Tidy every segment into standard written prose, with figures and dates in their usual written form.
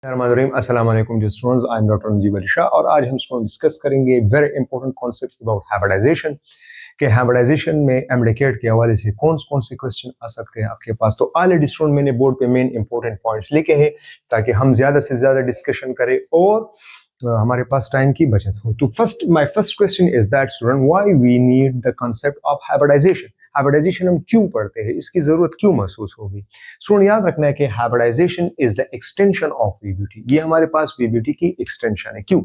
अस्सलाम वालेकुम जी students, I am doctor Najeeb Ali Shah और आज हम स्टूडेंट डिस्कस करेंगे very important concept about hybridization के हाइब्रिडाइजेशन में एमडीकेट के हवाले से कौन कौन से क्वेश्चन आ सकते हैं आपके पास। तो ऑलरेडी स्टूडेंट मैंने बोर्ड पे मेन इंपॉर्टेंट पॉइंट्स लिखे हैं ताकि हम ज्यादा से ज्यादा डिस्कशन करें और हमारे पास टाइम की बचत हो। तो my first question is that student why we need the concept of hybridization. Hybridization हम क्यों पढ़ते हैं, इसकी जरूरत क्यों महसूस होगी। स्टूडेंट याद रखना है कि hybridization is the extension of VBT. ये हमारे पास वीबीटी की एक्सटेंशन है। क्यों?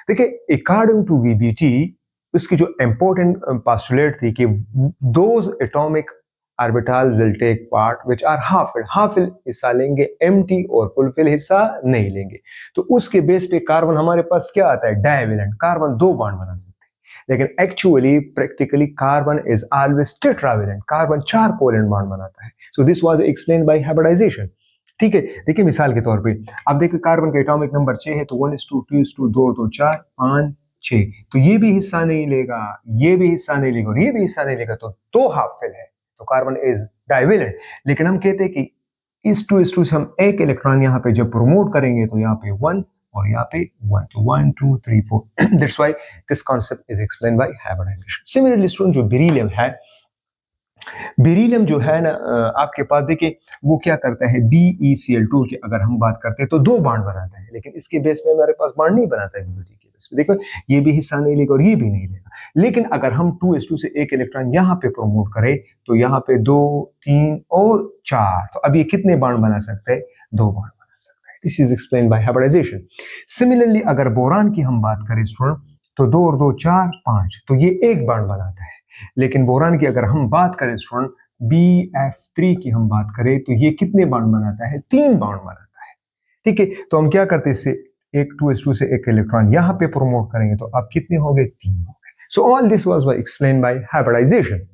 देखिए, अकॉर्डिंग टू वीबीटी उसकी जो इंपॉर्टेंट पोस्टुलेट थी कि those atomic orbital will take part which are half fill हिस्सा लेंगे, एम्प्टी और फुलफिल हिस्सा नहीं लेंगे। तो उसके बेस पे कार्बन हमारे पास क्या आता है, डाइवेलेंट। कार्बन दो बॉन्ड बना सकते हैं, लेकिन actually practically carbon is always tetravalent. Carbon चार कोवेलेंट बॉन्ड बनाता है। So this was explained by hybridization. ठीक है, देखिए मिसाल के तौर पे अब देखिए कार्बन का एटॉमिक नंबर 6 है, तो 1:2 2:2 2 2 4 5 6, तो ये भी हिस्सा नहीं लेगा, ये भी हिस्सा नहीं लेगा और ये भी हिस्सा नहीं लेगा, तो दो हाफ फिल है, तो कार्बन इज डाइवेलेंट। लेकिन हम कहते हैं कि इस टू से हम एक इलेक्ट्रॉन यहाँ पे जब प्रमोट करेंगे तो यहाँ पे 1 और यहाँ पे 1, तो 1 2 3 4। That's why this concept is explained by hybridization. Similarly student जो बेरिलियम है, बेरिलियम जो है ना आपके पास देखिए वो क्या करता है, BeCl2 की अगर हम बात करते हैं तो दो बॉन्ड बनाता है, लेकिन इसके बेस पे हमारे पास बॉन्ड नहीं बनाता है वीबीटी के बेस पे। देखो ये भी हिस्सा नहीं लेगा और ये भी नहीं लेगा। लेकिन अगर हम 2s2 से एक इलेक्ट्रॉन यहाँ पे प्रमोट करें तो यहाँ पे 2 3 और 4, तो अब ये कितने बॉन्ड बना सकते हैं, दो बॉन्ड बना सकता है। This is explained by hybridization. Similarly अगर बोरान की हम बात करें स्टूडेंट, तो 2 और 2 4 5, तो ये एक बॉन्ड बनाता है। लेकिन बोरान की अगर हम बात करें स्टूडेंट, BF3 की हम बात करें तो ये कितने बॉन्ड बनाता है, तीन बॉन्ड बनाता है। ठीक है, तो हम क्या करते हैं, इससे एक 2s2 से एक इलेक्ट्रॉन यहां पे प्रमोट करेंगे तो अब कितने हो गए, तीन हो गए। So all this was explained by hybridization.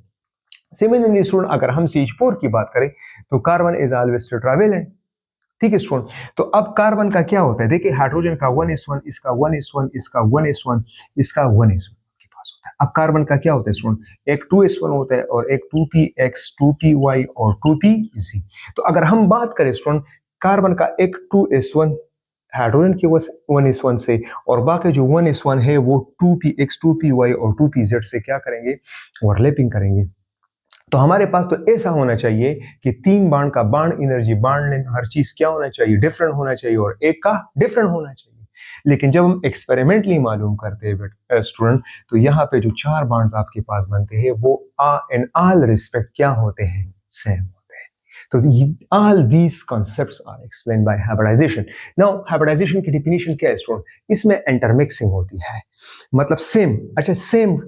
Similarly student अगर हम CH4 की बात करें तो कार्बन इज ऑलवेज टेट्रावेलेंट। ठीक है स्टूडेंट, तो अब कार्बन का क्या होता है, देखिए हाइड्रोजन का 1s1, इसका 1s1, इसका 1s1, इसका 1s1 के पास होता है। अब कार्बन का क्या होता है स्टूडेंट, एक 2s1 होता है और एक 2px 2py और 2pz। तो अगर हम बात करें स्टूडेंट कार्बन का एक 2s1 हाइड्रोजन के 1s1 से और बाकी जो 1s1 है वो 2px 2py और 2pz से क्या करेंगे, ओवरलैपिंग करेंगे। तो हमारे पास तो ऐसा होना चाहिए कि तीन बाण का बाण एनर्जी, बाण लेंथ, हर चीज क्या होना चाहिए, डिफरेंट होना चाहिए और एक का डिफरेंट होना चाहिए। लेकिन जब हम एक्सपेरिमेंटली मालूम करते हैं स्टूडेंट, तो यहाँ पे जो चार बाण्ड्स आपके पास बनते हैं वो इन ऑल रिस्पेक्ट क्या होते हैं, सेम होते हैं। तो all these concepts are explained by hybridization. Now hybridization की डेफिनेशन क्या है स्टूडेंट, इसमें इंटरमिक्सिंग होती है, मतलब सेम, अच्छा सेम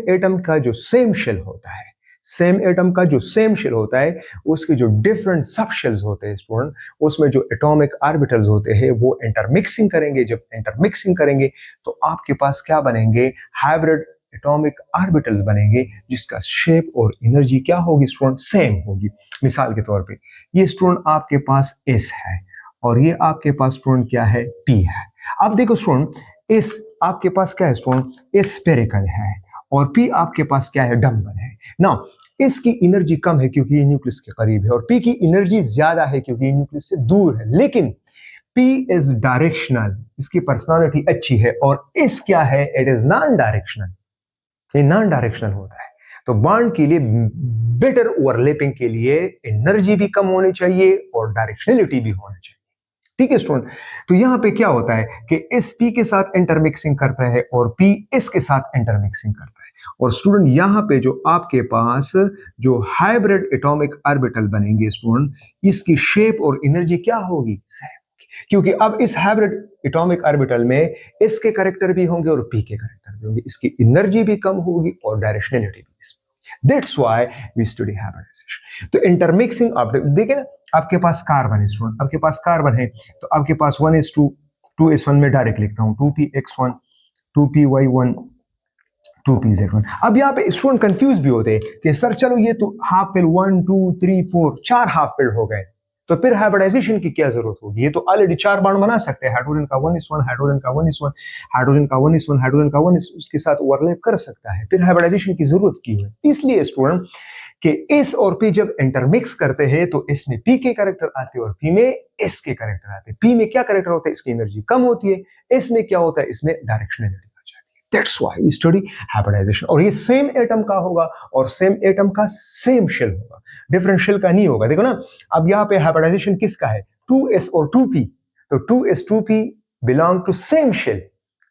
एटम का जो सेम शेल होता है, सेम एटम का जो सेम शेल होता है उसके जो डिफरेंट सब शेल्स होते हैं स्टूडेंट, उसमें जो एटॉमिक ऑर्बिटल्स होते हैं वो इंटरमिक्सिंग करेंगे। जब इंटरमिक्सिंग करेंगे तो आपके पास क्या बनेंगे, हाइब्रिड एटॉमिक ऑर्बिटल्स बनेंगे जिसका शेप और एनर्जी क्या होगी स्टूडेंट, सेम होगी। मिसाल के तौर पे ये स्टूडेंट आपके पास S है और ये आपके पास स्टूडेंट क्या है, P है। अब देखो स्टूडेंट S आपके पास क्या है स्टूडेंट, S स्फेरिकल है और P आपके पास क्या है, डम्बल है ना। इसकी एनर्जी कम है क्योंकि ये न्यूक्लियस के करीब है और P की एनर्जी ज्यादा है क्योंकि ये न्यूक्लियस से दूर है। लेकिन P इज डायरेक्शनल, इसकी पर्सनालिटी अच्छी है, और S क्या है, इट इज नॉन डायरेक्शनल, ये नॉन डायरेक्शनल होता है। तो बॉन्ड के लिए बेटर ओवरलैपिंग के लिए एनर्जी भी कम होनी चाहिए और डायरेक्शनलिटी भी होनी चाहिए। ठीक है स्टूडेंट, तो यहां पे क्या होता है कि S P के साथ इंटरमिक्सिंग करता है और P S के साथ इंटरमिक्सिंग करता है। और स्टूडेंट यहां पे जो आपके पास जो हाइब्रिड एटॉमिक ऑर्बिटल बनेंगे स्टूडेंट, इसकी शेप और एनर्जी क्या होगी, सेम, क्योंकि अब इस हाइब्रिड एटॉमिक ऑर्बिटल में S के कैरेक्टर भी होंगे और P के कैरेक्टर भी होंगे, इसकी एनर्जी भी कम होगी और डायरेक्शनलिटी भी। That's why we study hybridization. तो इंटरमिक्सिंग आप देखिए ना, आपके पास कार्बन है स्टूडेंट, आपके पास कार्बन है तो आपके पास 1s2 2s1 में डायरेक्ट लिखता हूं, 2px1 2py1 2pz1। अब यहाँ पे स्टूडेंट कंफ्यूज भी होते हैं कि सर चलो ये तो हाफ फिल 1 2 3 4 चार हाफ फिल हो गए, तो फिर हाइब्रिडाइजेशन की क्या जरूरत होगी, ये तो ऑलरेडी चार बाण बना सकते हैं, हाइड्रोजन का 1s1 हाइड्रोजन का 1s1 हाइड्रोजन का 1s1 हाइड्रोजन का 1 उसके साथ ओवरलैप कर सकता है, फिर हाइब्रिडाइजेशन की जरूरत क्यों है। इसलिए स्टूडेंट कि इस और पी जब इंटरमिक्स करते हैं तो इसमें पी के कैरेक्टर आते हैं और पी में एस के कैरेक्टर आते हैं। पी में क्या कैरेक्टर होता है, इसकी एनर्जी कम होती है, इसमें क्या होता है, इसमें डायरेक्शनलिटी आ जाती है। That's why we study hybridization. और ये सेम एटम का होगा और सेम एटम का सेम शेल होगा, डिफरेंट शेल का नहीं होगा। देखो ना, अब यहाँ पे हाइब्रिडाइजेशन किसका है, 2s और 2p, तो 2s 2p belong to same shell,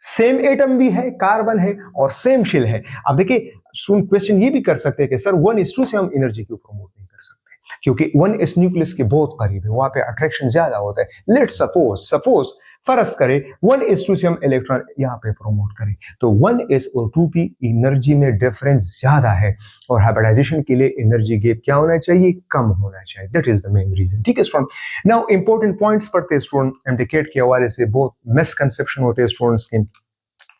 same atom भी है, कार्बन है और सेम शेल है। अब देखिए क्वेश्चन ये भी कर सकते हैं कि सर 1:2 से हम एनर्जी क्यों प्रमोट नहीं कर सकते, क्योंकि 1s न्यूक्लियस के बहुत करीब है, वहां पे अट्रैक्शन ज्यादा होता है। लेट्स सपोज फर्ज करें 1:2 से हम इलेक्ट्रॉन यहाँ पे प्रमोट करें, तो 1s और 2p एनर्जी में डिफरेंस ज्यादा है और हाइब्रिडाइजेशन के लिए एनर्जी गैप क्या होना चाहिए, कम होना चाहिए। That is the main reason. ठीक है स्टूडेंट, नाउ इंपॉर्टेंट पॉइंट्स पढ़ते हैं स्टूडेंट, एमडीकेट के हवाले से बहुत मिसकंसेप्शन होते हैं स्टूडेंट्स के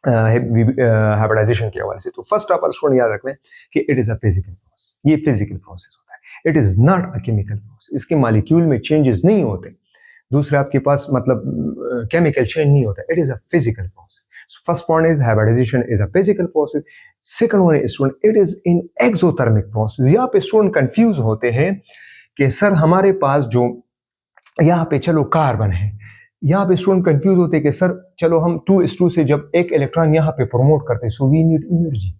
हाइब्रिडाइजेशन के हवाले से। तो फर्स्ट ऑफ ऑल स्टूडेंट याद रखना है कि it is a physical process, ये फिजिकल प्रोसेस होता है, it is not a chemical process, इसके मॉलिक्यूल में चेंजेस नहीं होते, दूसरे आपके पास मतलब केमिकल चेंज नहीं होता, it is a physical process. First point is hybridization is a physical process. Second one is student it is in exothermic process. यहाँ पे स्टूडेंट कंफ्यूज होते हैं कि सर हमारे पास जो यहाँ पे चलो कार्बन है, यहाँ पे स्टूडेंट कंफ्यूज होते हैं कि सर चलो हम 2:2 से जब एक इलेक्ट्रॉन यहाँ पे प्रमोट करते हैं, सो वी नीड एनर्जी,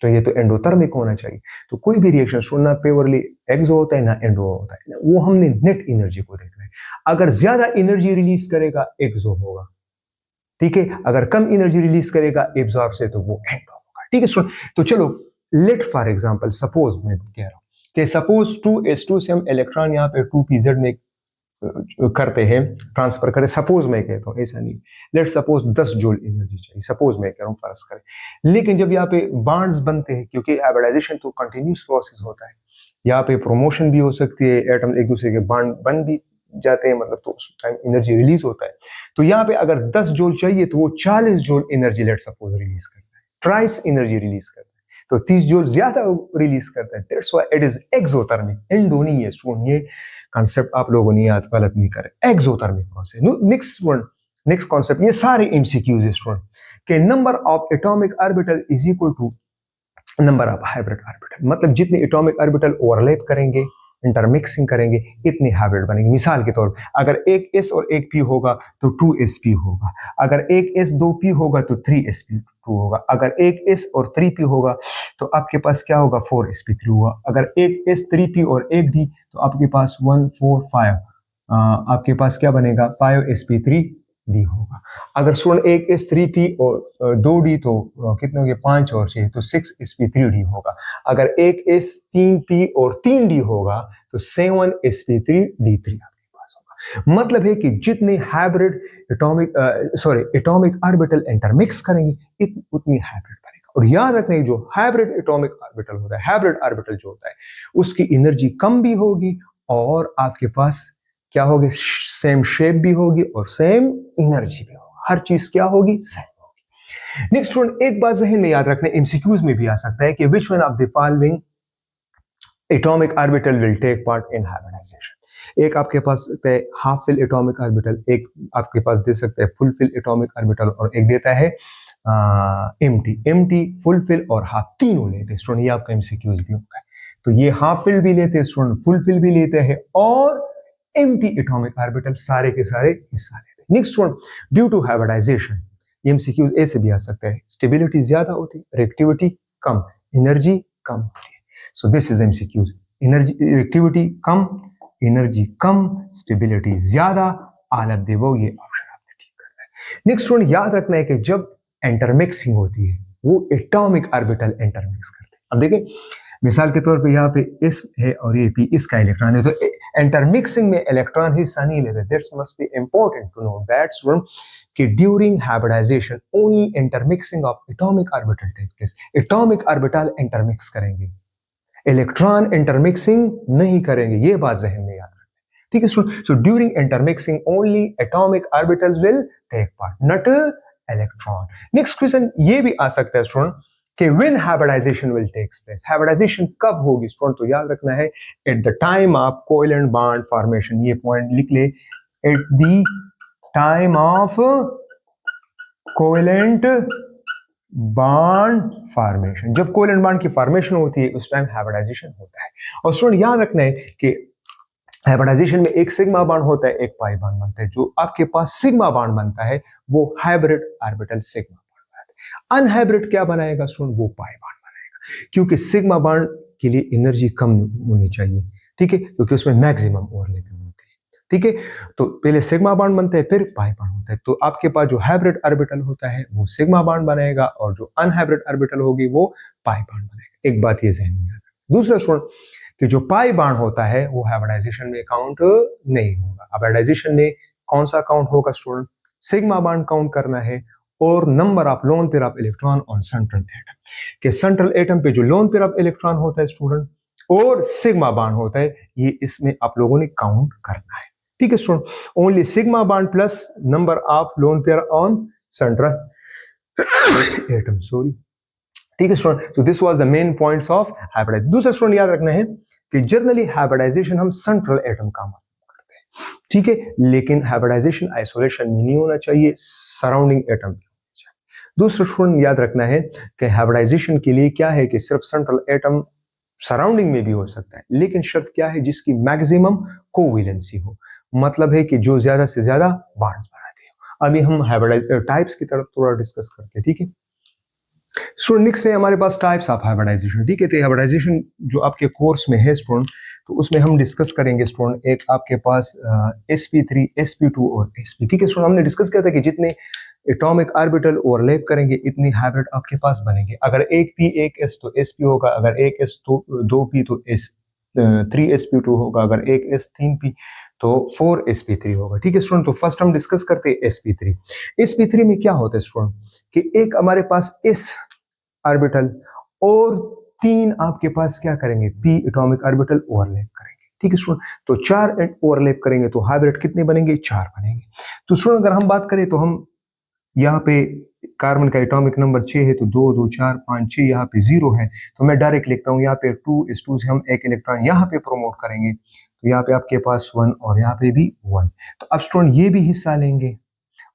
तो ये तो एंडोथर्मिक होना चाहिए। तो कोई भी रिएक्शन स्टूडेंट ना प्योरली एक्सो होता है ना एंडो होता है, वो हमने नेट एनर्जी को देखना है। अगर ज्यादा एनर्जी रिलीज करेगा एक्सो होगा, ठीक है, अगर कम एनर्जी रिलीज करेगा एब्जॉर्ब से तो वो एंडो होगा। ठीक है स्टूडेंट, तो चलो लेट फॉर एग्जांपल सपोज मैं कह रहा हूं कि सपोज 2s2 से हम इलेक्ट्रॉन यहाँ पे 2pz में करते हैं, ट्रांसफर करें, सपोज मैं कहता हूं, ऐसा नहीं, लेट सपोज 10 जूल एनर्जी चाहिए, सपोज मैं कह रहा हूं, फर्ज करें। लेकिन जब यहाँ पे बॉन्ड्स बनते हैं, क्योंकि हाइब्रिडाइजेशन तो कंटिन्यूस प्रोसेस होता है, यहाँ पे प्रमोशन भी हो सकती है, एटम एक दूसरे के बॉन्ड बन भी जाते हैं, मतलब तो उस टाइम एनर्जी रिलीज होता है। तो यहाँ पे अगर 10 जूल चाहिए तो वो 40 joule energy let suppose release करता है, ट्राइस एनर्जी रिलीज करता है, तो 30 जूल ज्यादा रिलीज करता है। That's why it is exothermic, endo नहीं है स्टूडेंट, ये कांसेप्ट आप लोगों ने याद गलत नहीं करे, एक्सोथर्मिक प्रोसेस। नेक्स्ट कॉन्सेप्ट, ये सारे एमसीक्यूज है स्टूडेंट, के number of atomic orbital is equal to number of hybrid orbital, मतलब जितने एटॉमिक ऑर्बिटल ओवरलैप करेंगे, इंटरमिक्सिंग करेंगे, इतने हाइब्रिड बनेंगे। मिसाल के तौर पर अगर एक s और एक p होगा तो 2sp होगा, अगर एक s 2p होगा तो 3sp2 होगा, अगर एक s और 3p होगा तो आपके पास क्या होगा, 4sp3 होगा, अगर एक s 3p और एक d तो आपके पास 1 4 5 आपके पास क्या बनेगा, 5sp3d होगा। अगर स्टूडेंट एक s 3p और 2d तो कितने हो गए, 5 और 6 तो 6sp3d होगा। अगर एक s 3p और 3d होगा तो 7sp3d3 आपके पास होगा। मतलब है कि जितने हाइब्रिड एटॉमिक ऑर्बिटल इंटरमिक्स करेंगे उतनी हाइब्रिड बनेगा। और याद रखना जो हाइब्रिड एटॉमिक ऑर्बिटल होता है, हाइब्रिड ऑर्बिटल जो होता है उसकी एनर्जी कम भी होगी और आपके पास क्या होगी, सेम शेप भी होगी और सेम एनर्जी भी होगी, हर चीज क्या होगी, सेम होगी। नेक्स्ट स्टूडेंट, एक बात जहन में याद रखना, एमसीक्यूज में भी आ सकता है कि which one of the following atomic orbital will take part in hybridization. एक आपके पास हाफ फिल एटॉमिक ऑर्बिटल, एक आपके पास दे सकता है फुल फिल एटॉमिक ऑर्बिटल और एक देता है एम्प्टी, फुल फिल और हाफ, तीनों लेते हैं स्टूडेंट, ये आपका एमसीक्यूज भी होगा। तो ये हाफ फिल भी लेते हैं स्टूडेंट, फुल फिल भी लेते हैं और एम्प्टी एटॉमिक ऑर्बिटल, सारे के सारे हिस्सा लेते हैं। Next one, due to hybridization, MCQs ऐसे भी आ सकता है, स्टेबिलिटी ज्यादा होती है, रिएक्टिविटी कम, एनर्जी कम होती है। So this is MCQs, energy reactivity come, energy come, stability ज्यादा, ऑल ऑफ द अबव, ये ऑप्शन आपने ठीक करना है। नेक्स्ट वन, याद रखना है कि जब इंटरमिक्सिंग होती है वो एटॉमिक ऑर्बिटल इंटरमिक्स करते हैं। अब देखिए मिसाल के तौर पे यहाँ पे s है और ये p, इसका इलेक्ट्रॉन है, तो इंटरमिक्सिंग में इलेक्ट्रॉन हिस्सा नहीं लेते। That's must be important to know that student कि during hybridization only intermixing of atomic orbital take place, atomic orbital intermix करेंगे, इलेक्ट्रॉन इंटरमिक्सिंग नहीं करेंगे, ये बात जहन में याद रखना, ठीक है student. So during intermixing only atomic orbitals will take part, not electron. Next question ये भी आ सकता है स्टूडेंट कि when hybridization will takes place, hybridization कब होगी स्टूडेंट, तो याद रखना है at the time of covalent bond formation, ये पॉइंट लिख ले, at the time of covalent bond formation, जब कोवेलेंट बॉन्ड की फॉर्मेशन होती है उस टाइम हाइब्रिडाइजेशन होता है। और स्टूडेंट याद रखना है कि हाइब्रिडाइजेशन में एक सिग्मा बॉन्ड होता है, एक पाई बॉन्ड बनता है। जो आपके पास सिग्मा बॉन्ड बनता है वो हाइब्रिड ऑर्बिटल सिग्मा बॉन्ड बनाता है। अनहाइब्रिड क्या बनाएगा स्टूडेंट? वो पाई बॉन्ड बनाएगा, क्योंकि सिग्मा बॉन्ड के लिए एनर्जी कम होनी चाहिए, ठीक है, क्योंकि उसमें मैक्सिमम ओवरलैपिंग होती है, ठीक है। तो पहले सिग्मा बॉन्ड बनता है, फिर पाई बॉन्ड होता है। तो आपके पास जो हाइब्रिड ऑर्बिटल होता है वो सिग्मा बॉन्ड बनाएगा, और जो अनहाइब्रिड ऑर्बिटल होगी वो पाई बॉन्ड बनाएगा। एक बात ये ध्यान में याद रखना। दूसरा स्टूडेंट कि जो पाई बॉन्ड होता है वो हाइब्रिडाइजेशन में काउंट नहीं होगा। हाइब्रिडाइजेशन में कौन सा काउंट होगा स्टूडेंट? सिग्मा बॉन्ड काउंट करना है, और number of lone pair of electron on central atom, के सेंट्रल एटम पे जो लोन पेयर ऑफ इलेक्ट्रॉन होता है स्टूडेंट और सिग्मा बॉन्ड होता है, ये इसमें आप लोगों ने काउंट करना है, ठीक है student. Only sigma bond plus number of lone pair on central atom, sorry, ठीक है स्टूडेंट। तो this was the main points of hybridization. दूसरा स्टूडेंट याद रखना है कि जनरली हाइब्रिडाइजेशन हम सेंट्रल एटम का करते हैं, ठीक है, लेकिन हाइब्रिडाइजेशन आइसोलेशन में नहीं होना चाहिए, सराउंडिंग एटम में होना चाहिए। दूसरा स्टूडेंट याद रखना है कि हाइब्रिडाइजेशन के लिए क्या है कि सिर्फ सेंट्रल एटम सराउंडिंग में भी हो सकता है, लेकिन शर्त क्या है? जिसकी मैक्सिमम कोवेलेंसी हो, मतलब है कि जो ज्यादा से ज्यादा बॉन्ड्स बनाते हो। अभी हम हाइब्रिडाइज टाइप्स की तरफ थोड़ा डिस्कस करते हैं, ठीक है। स्टूडेंट नेक्स्ट है हमारे पास टाइप्स ऑफ हाइब्रिडाइजेशन, ठीक है। तो हाइब्रिडाइजेशन जो आपके कोर्स में है स्टूडेंट, तो उसमें हम डिस्कस करेंगे स्टूडेंट। एक आपके पास sp3, sp2 और sp, ठीक है स्टूडेंट। हमने डिस्कस किया था कि जितने एटॉमिक ऑर्बिटल ओवरलैप करेंगे इतनी हाइब्रिड आपके पास बनेंगे। अगर एक p एक s तो sp होगा, अगर एक s तो 2p तो 3sp2 होगा, अगर एक s 3p तो 4sp3 होगा, ठीक है स्टूडेंट। तो फर्स्ट हम डिस्कस करते हैं sp3। sp3 में क्या होता है स्टूडेंट कि एक हमारे पास s ऑर्बिटल और 3 आपके पास क्या करेंगे? p एटॉमिक ऑर्बिटल ओवरलैप करेंगे, ठीक है स्टूडेंट। तो 4 ओवरलैप करेंगे तो हाइब्रिड कितने बनेंगे? 4 बनेंगे। तो स्टूडेंट अगर हम बात करें तो हम यहाँ पे कार्बन का एटॉमिक नंबर 6 है, तो 2 2 4 5 6, यहाँ पे 0 है, तो मैं डायरेक्ट लिखता हूँ यहाँ पे 2s2 से हम एक इलेक्ट्रॉन यहाँ पे प्रोमोट करेंगे, तो यहाँ पे आपके पास 1 और यहाँ पे भी 1। तो अब स्टूडेंट ये भी हिस्सा लेंगे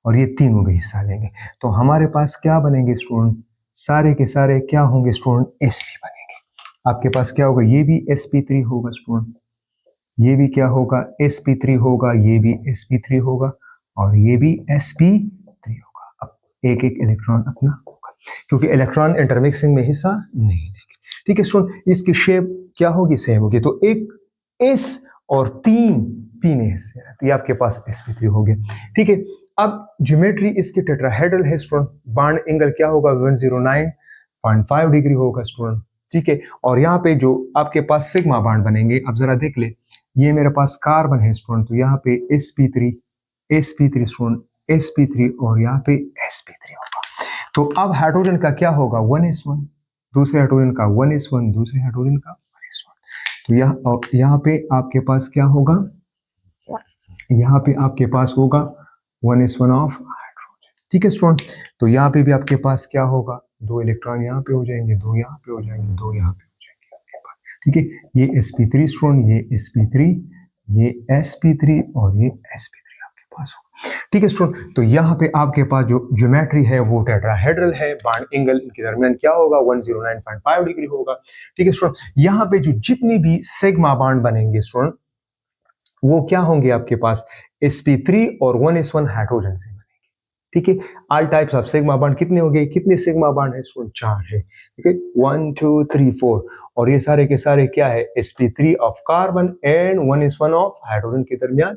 और ये तीनों भी हिस्सा लेंगे, तो हमारे पास क्या बनेंगे स्टूडेंट? सारे के सारे क्या होंगे स्टूडेंट? sp बनेंगे। आपके पास क्या होगा? ये भी sp3 होगा स्टूडेंट, ये भी क्या होगा? sp3 होगा, ये भी sp3 होगा, और ये भी sp3 होगा। अब एक एक इलेक्ट्रॉन अपना होगा, क्योंकि इलेक्ट्रॉन इंटरमिक्सिंग में हिस्सा नहीं लेंगे, ठीक है स्टूडेंट। इसकी शेप क्या होगी? सेम होगी। तो एक s और 3 p ने हिस्से, तो ये आपके पास sp3 हो गया, ठीक है। अब ज्योमेट्री इसकी टेट्राहेड्रल है स्टूडेंट। बॉन्ड एंगल क्या होगा? 109.5 डिग्री होगा स्टूडेंट, ठीक है। और यहाँ पे जो आपके पास सिग्मा बॉन्ड बनेंगे, अब जरा देख ले, ये मेरे पास कार्बन है स्टूडेंट, तो यहाँ पे sp3 स्टूडेंट, sp3 और यहाँ पे sp3 होगा। तो अब हाइड्रोजन का क्या होगा? 1s1, दूसरे हाइड्रोजन का 1s1, दूसरे हाइड्रोजन का 1s1। तो यहाँ पे आपके पास क्या होगा? यहाँ पे आपके पास होगा 1s1 ऑफ हाइड्रोजन, ठीक है स्टूडेंट। तो यहाँ पे भी आपके पास क्या होगा? 2 इलेक्ट्रॉन यहाँ पे हो जाएंगे, 2 यहाँ पे हो जाएंगे, 2 यहाँ पे हो जाएंगे आपके पास, ठीक है। ये sp3 स्टूडेंट, ये sp3, ये sp3 और ये sp3 आपके पास होगा, ठीक है स्टूडेंट। तो यहाँ पे आपके पास जो ज्योमेट्री है वो टेट्राहेड्रल है। बॉन्ड एंगल इनके दरमियान क्या होगा? 109.5 डिग्री होगा, ठीक है स्टूडेंट। यहाँ पे जो जितनी भी सिग्मा बॉन्ड बनेंगे स्टूडेंट वो क्या होंगे आपके पास? sp3 और 1s1 हाइड्रोजन से बनेंगे, ठीक है। All types of sigma bond कितने हो गए? कितने सिग्मा बॉन्ड है स्टूडेंट? 4 है, ठीक है, 1 2 3 4, और ये सारे के सारे क्या है? sp3 of carbon and 1s1 of hydrogen के दरमियान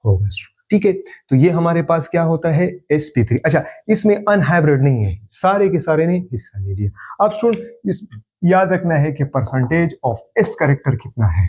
होगा, ठीक है। तो ये हमारे पास क्या होता है? sp3। अच्छा, इसमें अनहाइब्रिड नहीं है, सारे के सारे ने हिस्सा ले लिया। अब स्टूडेंट इस याद रखना है कि परसेंटेज ऑफ s कैरेक्टर कितना है।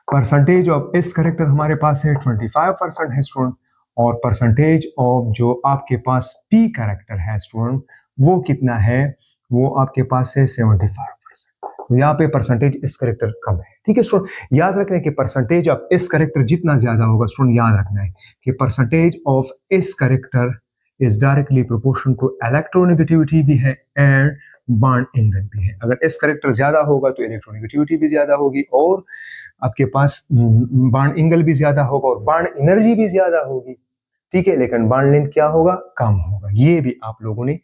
परसेंटेज ऑफ s कैरेक्टर हमारे पास है 25% है स्टूडेंट, और परसेंटेज ऑफ जो आपके पास p कैरेक्टर है स्टूडेंट वो कितना है? वो आपके पास है 75%। तो यहाँ पे परसेंटेज s कैरेक्टर कम है, ठीक है स्टूडेंट। याद रखना कि परसेंटेज ऑफ s कैरेक्टर जितना ज्यादा होगा स्टूडेंट, याद रखना है कि percentage of s character is directly proportional to electronegativity भी है एंड बॉन्ड एंगल भी है। अगर s कैरेक्टर ज्यादा होगा तो इलेक्ट्रोनेगेटिविटी भी ज्यादा होगी, और आपके पास बॉन्ड एंगल भी ज्यादा होगा, और बॉन्ड एनर्जी भी ज्यादा होगी, ठीक है। लेकिन बॉन्ड लेंथ क्या होगा? कम होगा। ये भी आप लोगों ने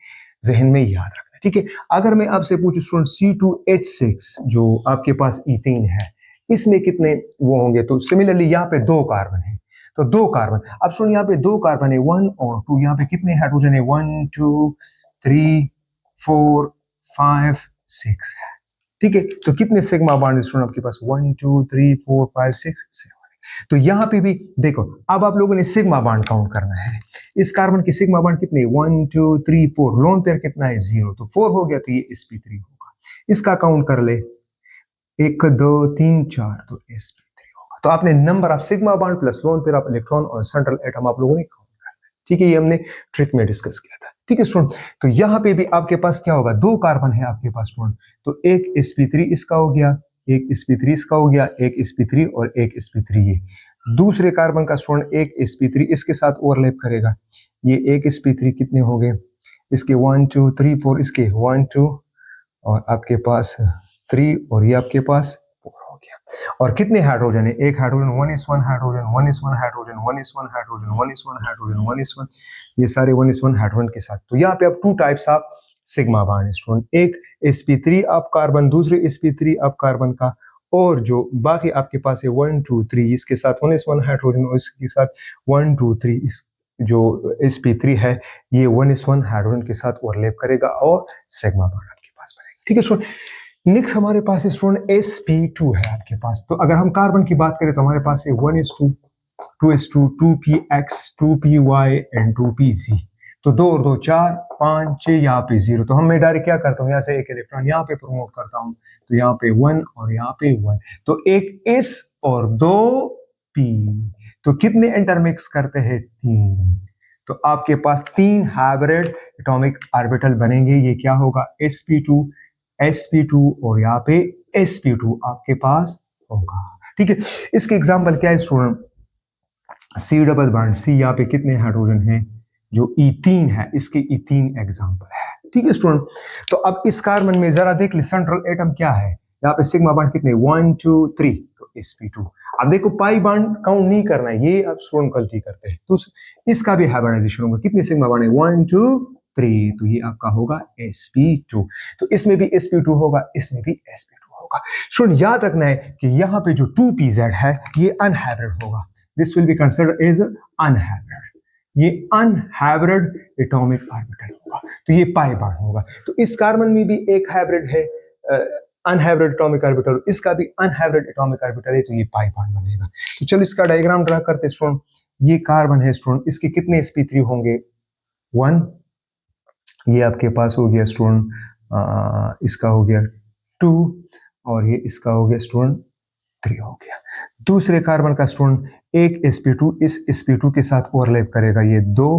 जहन में याद रखना, ठीक है। अगर मैं आपसे पूछूं स्टूडेंट C2H6 जो आपके पास ईथेन है, इसमें कितने वो होंगे, तो सिमिलरली यहाँ पे 2 कार्बन है, तो 2 कार्बन। अब सुन यहाँ पे 2 कार्बन है 1 और 2, यहाँ पे कितने हाइड्रोजन है 1 2 3 4 5 6 है, ठीक है। तो कितने सिग्मा बॉन्ड स्टूडेंट आपके पास 1 2 3 4 5 6 7। तो यहाँ पे भी देखो, अब आप लोगों ने सिग्मा बॉन्ड काउंट करना है। इस कार्बन के सिग्मा बॉन्ड कितने 1 2 3 4, लोन पेयर कितना है 0, तो 4 हो गया, तो ये sp3 होगा। इसका काउंट कर ले 1 2 3 4, तो sp3 होगा। तो आपने number of sigma bond plus lone pair of electron और सेंट्रल एटम आप लोगों ने काउंट करना है, ठीक है। ये हमने ट्रिक में डिस्कस किया था, ठीक है स्टूडेंट। तो यहाँ पे भी आपके पास क्या होगा, 2 कार्बन है आपके पास स्टूडेंट, तो एक sp3 इसका हो गया, एक sp3 इसका हो गया, एक sp3 और एक sp3 ये दूसरे कार्बन का स्टूडेंट एक sp3 इसके साथ ओवरलैप करेगा, ये एक sp3 कितने हो गए इसके 1 2 3 4, इसके 1 2 और आपके पास 3 और ये आपके पास 4 हो गया। और कितने हाइड्रोजन है, एक hydrogen 1s1 hydrogen 1s1 hydrogen 1s1 hydrogen 1s1 hydrogen 1s1, ये सारे 1s1 हाइड्रोजन के साथ। तो यहाँ पे अब 2 types of sigma bond student, एक sp3 ऑफ कार्बन, दूसरे sp3 ऑफ कार्बन का, और जो बाकी आपके पास है 1 2 3 इसके साथ 1s1 हाइड्रोजन और इसके साथ 1 2 3, इस जो sp3 है ये 1s1 हाइड्रोजन के साथ ओवरलैप करेगा और सिग्मा बॉन्ड आपके पास बनेगा, ठीक है स्टूडेंट। नेक्स्ट हमारे पास स्टूडेंट sp2 है आपके पास। तो अगर हम कार्बन की बात करें तो हमारे पास है 1s2 2s2 2px 2py and 2pz, तो 2 और 2 4 5 6, यहाँ पे 0, तो हम मैं डायरेक्ट क्या करता हूँ, यहाँ से एक इलेक्ट्रॉन यहाँ पे प्रमोट करता हूँ, तो यहाँ पे 1 और यहाँ पे 1, तो एक s और 2 p, तो कितने इंटरमिक्स करते हैं 3, तो आपके पास 3 हाइब्रिड एटॉमिक ऑर्बिटल बनेंगे। ये क्या होगा sp2 sp2 और यहाँ पे sp2 आपके पास होगा, ठीक है। इसके एग्जाम्पल क्या है student, C double bond C, यहाँ पे कितने हाइड्रोजन हैं, जो ईथीन है इसके ईथीन एग्जांपल है, ठीक है स्टूडेंट। तो अब इस कार्बन में जरा देख ले सेंट्रल एटम क्या है, यहाँ पे सिग्मा बॉन्ड कितने 1 2 3, तो sp2। अब देखो पाई बॉन्ड काउंट नहीं करना है, ये अब स्टूडेंट गलती करते हैं, तो इसका भी हाइब्रिडाइजेशन होगा, कितने सिग्मा बॉन्ड है 1 2 3, तो ये आपका होगा sp2। तो इसमें भी sp2 होगा, इसमें भी sp2 होगा। स्टूडेंट याद रखना है कि यहाँ पे जो 2pz है ये अनहाइब्रिड होगा, this will be considered as unhybrid, ये अनहाइब्रिड एटॉमिक ऑर्बिटल होगा, तो ये पाई बॉन्ड होगा। तो इस कार्बन में भी एक हाइब्रिड है अनहाइब्रिड एटॉमिक ऑर्बिटल, इसका भी अनहाइब्रिड एटॉमिक ऑर्बिटल है, तो ये पाई बॉन्ड बनेगा। तो चलो इसका डायग्राम ड्रा करते स्टूडेंट। ये कार्बन है स्टूडेंट, इसके कितने sp3 होंगे 1, ये आपके पास हो गया स्टूडेंट, इसका हो गया 2 और ये इसका हो गया स्टूडेंट 3 हो गया। दूसरे कार्बन का स्टूडेंट एक sp2 इस sp2 के साथ ओवरलैप करेगा, ये 2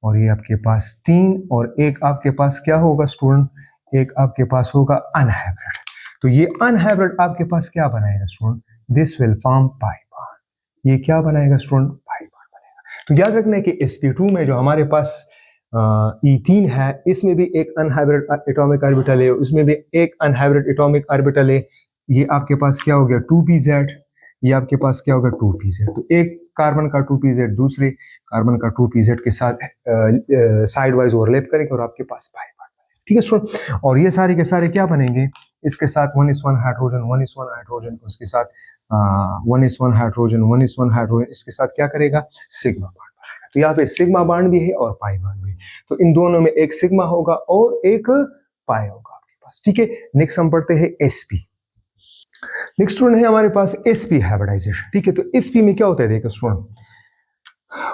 और ये आपके पास 3, और एक आपके पास क्या होगा स्टूडेंट, एक आपके पास होगा अनहाइब्रिड। तो ये अनहाइब्रिड आपके पास क्या बनाएगा student, this will form pi bond, ये क्या बनाएगा स्टूडेंट, पाई बॉन्ड बनेगा। तो याद रखना है कि sp2 में जो हमारे पास ईथीन है, इसमें भी एक अनहाइब्रिड एटॉमिक ऑर्बिटल है, उसमें भी एक अनहाइब्रिड एटॉमिक ऑर्बिटल है, ये आपके पास क्या हो गया 2pz, ये आपके पास क्या होगा 2pz। तो एक कार्बन का 2pz दूसरे कार्बन का 2pz के साथ साइड वाइज ओवरलैप करेंगे और आपके पास पाई बॉन्ड बनेगा, ठीक है स्टूडेंट। और ये सारे के सारे क्या बनेंगे, इसके साथ 1s1 हाइड्रोजन 1s1 हाइड्रोजन, उसके साथ 1s1 हाइड्रोजन 1s1 हाइड्रोजन, इसके साथ क्या करेगा सिग्मा बॉन्ड बनेगा। तो यहाँ पे सिग्मा बॉन्ड भी है और पाई बॉन्ड भी है, तो इन दोनों में एक सिग्मा होगा और एक पाई होगा आपके पास, ठीक है। नेक्स्ट हम पढ़ते हैं sp। नेक्स्ट स्टूडेंट है हमारे पास sp हाइब्रिडाइजेशन, ठीक है। तो sp में क्या होता है देखो स्टूडेंट,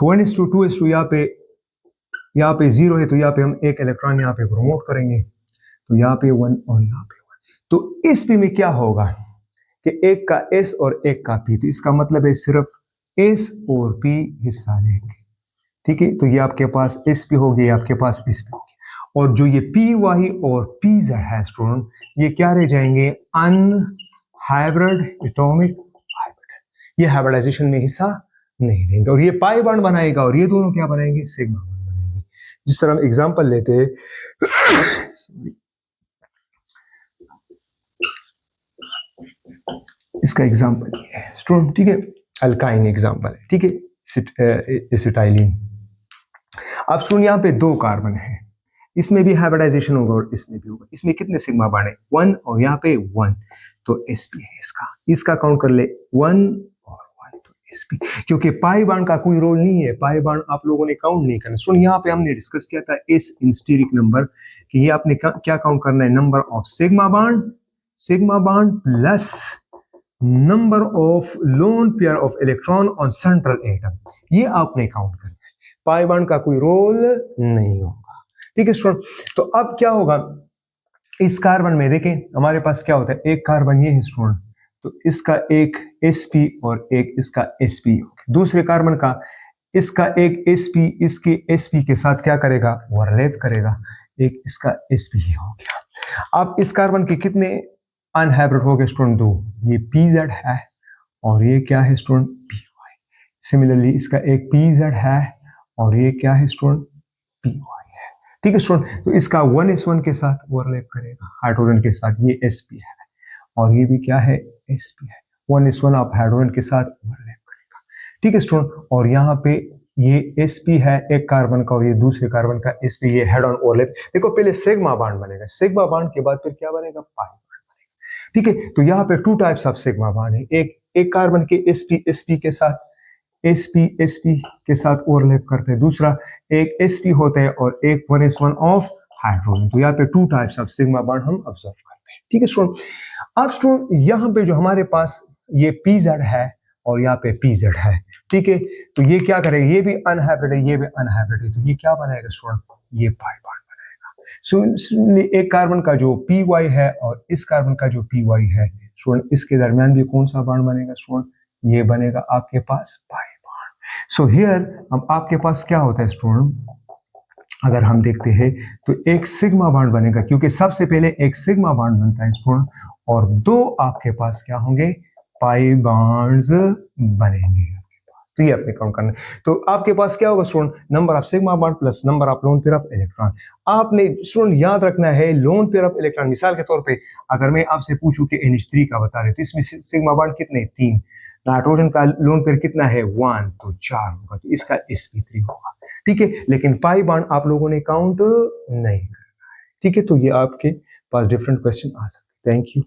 1s2 2s2, यहाँ पे 0 है, तो यहाँ पे हम एक इलेक्ट्रॉन यहाँ पे प्रमोट करेंगे, तो यहाँ पे 1 और यहाँ पे 1। तो sp में क्या होगा कि एक का s और एक का p, तो इसका मतलब है सिर्फ s और p हिस्सा लेंगे, ठीक है। तो ये आपके पास sp हो गया, आपके पास sp हो गया, और जो ये py और pz है स्टूडेंट, ये क्या रह जाएंगे अनहाइब्रिड एटॉमिक ऑर्बिटल, ये हाइब्रिडाइजेशन में हिस्सा नहीं लेंगे, और ये पाई बॉन्ड बनाएगा, और ये दोनों क्या बनाएंगे सिग्मा बॉन्ड बनाएंगे। जिस तरह हम एग्जांपल लेते हैं इसका एग्जांपल ये है स्टूडेंट, ठीक है, अल्काइन एग्जांपल है, ठीक है, एसिटाइलिन। अब सुन यहाँ पे 2 कार्बन है, इसमें भी हाइब्रिडाइजेशन होगा और इसमें भी होगा। इसमें कितने सिग्मा बॉन्ड है? 1 और यहाँ पे 1, तो sp है इसका काउंट कर ले 1 और 1, तो sp। क्योंकि पाई बॉन्ड का कोई रोल नहीं है, पाई बॉन्ड आप लोगों ने काउंट नहीं करना। सुन, यहाँ पे हमने डिस्कस किया था इस स्टीरिक नंबर कि ये आपने क्या काउंट करना है? Number of sigma bond plus number of lone pair of electron on central atom, ये आपने काउंट करना है। पाई बॉन्ड का कोई रोल नहीं होगा, ठीक है स्टूडेंट। तो अब क्या होगा इस कार्बन में? देखें हमारे पास क्या होता है, एक कार्बन ये है स्टूडेंट, तो इसका एक sp और एक इसका sp। दूसरे कार्बन का इसका एक sp इसके sp के साथ क्या करेगा? ओवरलैप करेगा, एक इसका sp ही हो गया। अब इस कार्बन के कितने अनहाइब्रिड हो गए स्टूडेंट? 2। ये pz है और ये क्या है स्टूडेंट? py। सिमिलरली इसका एक pz है और ये क्या है स्टूडेंट? py है, ठीक है स्टूडेंट। तो इसका 1s1 के साथ ओवरलैप करेगा हाइड्रोजन के साथ, ये sp है और ये भी क्या है? sp है। 1s1 आप हाइड्रोजन के साथ ओवरलैप करेगा, ठीक है स्टूडेंट। और यहाँ पे ये sp है एक कार्बन का और ये दूसरे कार्बन का sp, ये हेड ऑन ओवरलैप। देखो पहले सिग्मा बॉन्ड बनेगा, सिग्मा बॉन्ड के बाद फिर क्या बनेगा? पाई बॉन्ड बनेगा, ठीक है। तो यहाँ पे 2 टाइप्स ऑफ सिग्मा बॉन्ड है, एक कार्बन के sp के साथ sp के साथ ओवरलैप करते हैं, दूसरा एक sp होता है और एक 1s1 ऑफ हाइड्रोजन। तो यहाँ पे 2 टाइप्स ऑफ सिग्मा बॉन्ड हम ऑब्जर्व करते हैं, ठीक है स्टूडेंट। अब स्टूडेंट यहाँ पे जो हमारे पास ये pz है और यहाँ पे pz है, ठीक है। तो ये क्या करेगा? ये भी अनहाइब्रिड है, ये भी अनहाइब्रिड है, तो ये क्या बनाएगा स्टूडेंट? ये पाई बॉन्ड बनाएगा। सो एक कार्बन का जो py है और इस कार्बन का जो py है स्टूडेंट, इसके दरमियान भी कौन सा बॉन्ड बनेगा स्टूडेंट? ये बनेगा आपके पास पाई बॉन्ड। सो हियर अब आपके पास क्या होता है स्टूडेंट? अगर हम देखते हैं तो एक सिग्मा बॉन्ड बनेगा, क्योंकि सबसे पहले एक सिग्मा बॉन्ड बनता है स्टूडेंट और 2 आपके पास क्या होंगे? पाई बॉन्ड्स बनेंगे आपके पास। तो ये आपने काउंट करना है। तो आपके पास क्या होगा student? Number of sigma bond plus number of lone pair of electron. आपने स्टूडेंट याद रखना है लोन पेयर ऑफ इलेक्ट्रॉन। मिसाल के तौर पे अगर मैं आपसे पूछूं कि NH3 का बता रहे तो इसमें सिग्मा बॉन्ड कितने? 3। नाइट्रोजन का लोन पेयर कितना है? 1, तो 4 होगा, तो इसका sp3 होगा, ठीक है। लेकिन पाई बॉन्ड आप लोगों ने काउंट नहीं करना है, ठीक है। तो ये आपके पास डिफरेंट क्वेश्चन आ सकते हैं। Thank you.